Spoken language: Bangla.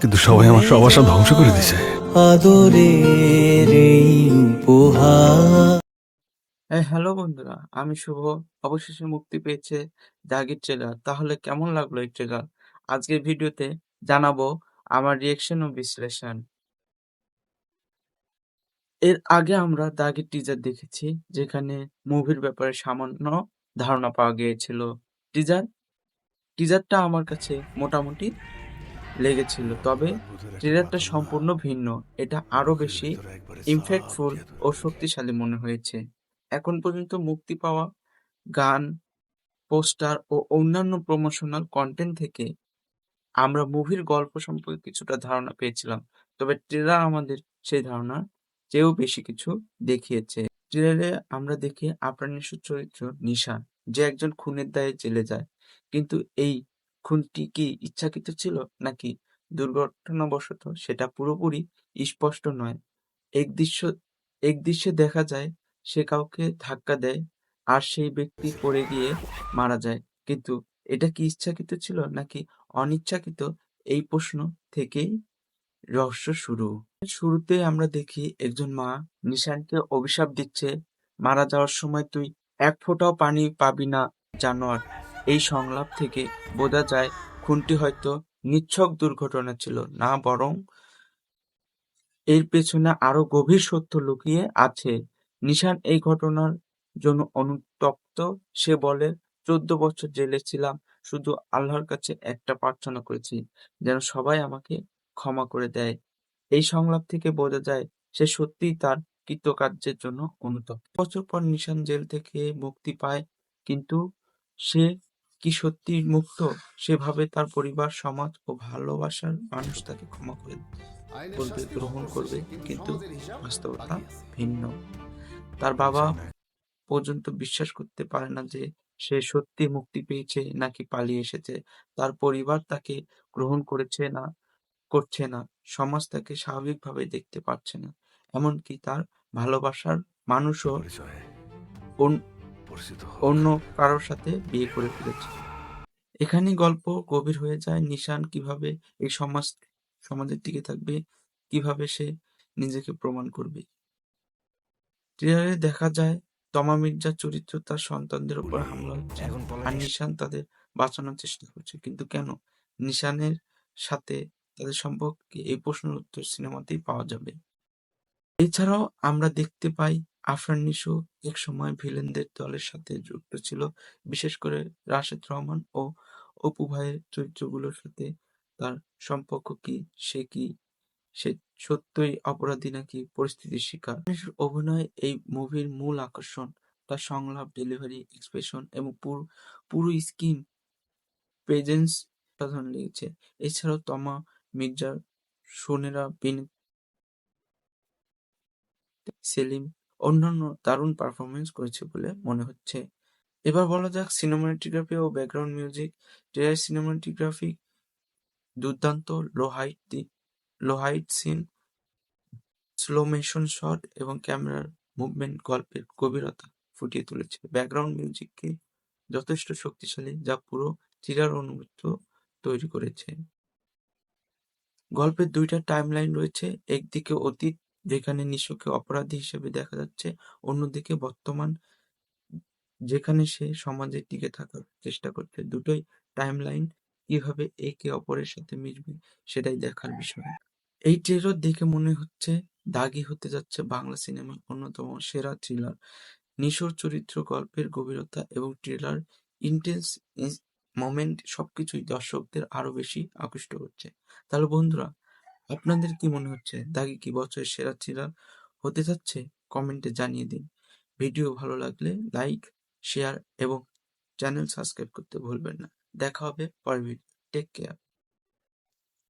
কিন্তু সবাই আমার সব আশা ধ্বংস করে দিছে। আদরের এই উপহার। হ্যালো বন্ধুরা, আমি শুভ। অবশেষে মুক্তি পেয়েছে দাগির ট্রেলার। তাহলে কেমন লাগলো এই ট্রেলার? আজকের ভিডিওতে জানাবো আমার রিয়েকশন ও বিশ্লেষণ। এর আগে আমরা দাগির টিজার দেখেছি, যেখানে মুভির ব্যাপারে সামান্য ধারণা পাওয়া গিয়েছিল। টিজারটা আমার কাছে মোটামুটি লেগেছিল, তবে ট্রেলারটা সম্পূর্ণ ভিন্ন। এটা আরো বেশি ইমপ্যাক্টফুল ও শক্তিশালী মনে হয়েছে। এখন পর্যন্ত মুক্তি পাওয়া গান, পোস্টার ও অন্যান্য প্রমোশনাল কন্টেন্ট থেকে আমরা মুভির গল্প সম্পর্কে কিছুটা ধারণা পেয়েছিলাম, তবে ট্রেলার আমাদের সেই ধারণা চেয়েও বেশি কিছু দেখিয়েছে। ট্রেলারে আমরা দেখি আফরান নিশোর চরিত্র নিশান, যে একজন খুনের দায়ে জেলে যায়, কিন্তু এই খুনটি কি ইচ্ছাকৃত ছিল নাকি দুর্ঘটনাবশত সেটা পুরোপুরি স্পষ্ট নয়। এক দৃশ্যে দেখা যায় সে কাউকে ধাক্কা দেয় আর সেই ব্যক্তি পড়ে গিয়ে মারা যায়, কিন্তু এটা কি ইচ্ছাকৃত ছিল নাকি অনিচ্ছাকৃত, এই প্রশ্ন থেকেই রহস্য শুরু। শুরুতে আমরা দেখি একজন মা নিশানকে অভিশাপ দিচ্ছে, মারা যাওয়ার সময় তুই এক ফোঁটাও পানি পাবি না জানোয়ার। এই সংলাপ থেকে বোঝা যায় খুনটি হয়তো নিছক দুর্ঘটনা ছিল না, বরং এর পেছনে আরো গভীর সত্য লুকিয়ে আছে। নিশান এই ঘটনার জন্য অনুতপ্ত। সে বলে, 14 বছর জেলে ছিলাম, শুধু আল্লাহর কাছে একটা প্রার্থনা করেছি, যেন সবাই আমাকে ক্ষমা করে দেয়। এই সংলাপ থেকে বোঝা যায় সে সত্যিই তার কৃতকার্যের জন্য অনুতপ্ত। বছর পর নিশান জেল থেকে মুক্তি পায়, কিন্তু সে কি সত্যি মুক্ত? সে ভাবে তার পরিবার, সমাজ ও ভালোবাসার মানুষ তাকে ক্ষমা করবে, গ্রহণ করবে, কিন্তু বাস্তবতা ভিন্ন। তার বাবা পর্যন্ত বিশ্বাস করতে পারে না যে সে সত্যি মুক্তি পেয়েছে নাকি পালিয়ে এসেছে। তার পরিবার তাকে গ্রহণ করছে না, সমাজ তাকে স্বাভাবিকভাবে দেখতে পারছে না, এমনকি তার ভালোবাসার মানুষও অন- অন্য কারোর সাথে বিয়ে করে ফেলেছে। এখানেই গল্প গভীর হয়ে যায়। নিশান কিভাবে এই সমাজে টিকে থাকবে, কিভাবে সে নিজেকে প্রমাণ করবে। ট্রেলারে দেখা যায় তমা মির্জার চরিত্র তার সন্তানদের উপর হামলা হচ্ছে আর নিশান তাদের বাঁচানোর চেষ্টা করছে, কিন্তু কেন? নিশানের সাথে তাদের সম্পর্কে এই প্রশ্নের উত্তর সিনেমাতেই পাওয়া যাবে। এছাড়াও আমরা দেখতে পাই আফরান নিশো একসময় ভিলেনদের দলের সাথে যুক্ত ছিল, বিশেষ করে রাশেদ রহমান ও অপু ভাইয়ের চরিত্রগুলোর সাথে তার সম্পর্ক কি, সে সত্যই অপরাধী নাকি পরিস্থিতির শিকার। নিশোর অভিনয় এই মুভির মূল আকর্ষণ। তার সংলাপ, ডেলিভারি, এক্সপ্রেশন এবং পুরো স্ক্রিন প্রেজেন্স সাধারণ লেগেছে। এছাড়াও তমা মির্জা, সোনেরা বিন সেলিম অন্যান্য দারুণ পারফরমেন্স করেছে বলে মনে হচ্ছে। এবার বলা যাক সিনেমাটোগ্রাফি ও ব্যাকগ্রাউন্ড মিউজিক। ট্রেলার সিনেমাটোগ্রাফি দুর্দান্ত। Low height scene, slow motion shot এবং ক্যামেরার মুভমেন্ট গল্পের গভীরতা ফুটিয়ে তুলেছে। ব্যাকগ্রাউন্ড মিউজিককে যথেষ্ট শক্তিশালী, যা পুরো থ্রিলার অনুভূতি তৈরি করেছে। গল্পের দুইটা টাইমলাইন রয়েছে, একদিকে অতীত যেখানে নিশোকে অপরাধী হিসেবে দেখা যাচ্ছে, অন্যদিকে বর্তমান যেখানে সে সমাজে টিকে থাকার চেষ্টা করছে। দুটোই টাইমলাইন কিভাবে একে অপরের সাথে মিশবে সেটাই দেখার বিষয়। এই ট্রেলার দেখে মনে হচ্ছে দাগি হতে যাচ্ছে বাংলা সিনেমার অন্যতম সেরা থ্রিলার। নিশোর চরিত্র, গল্পের গভীরতা এবং ট্রেলার ইন্টেন্স মোমেন্ট সবকিছুই দর্শকদের আরো বেশি আকৃষ্ট করছে। তাহলে বন্ধুরা, আপনাদের কি মনে হচ্ছে দাগি কি বছরের সেরা থ্রিলার হতে যাচ্ছে? কমেন্টে জানিয়ে দিন। ভিডিও ভালো লাগলে লাইক, শেয়ার এবং চ্যানেল সাবস্ক্রাইব করতে ভুলবেন না। দেখা হবে পরের ভিডিও। Take care.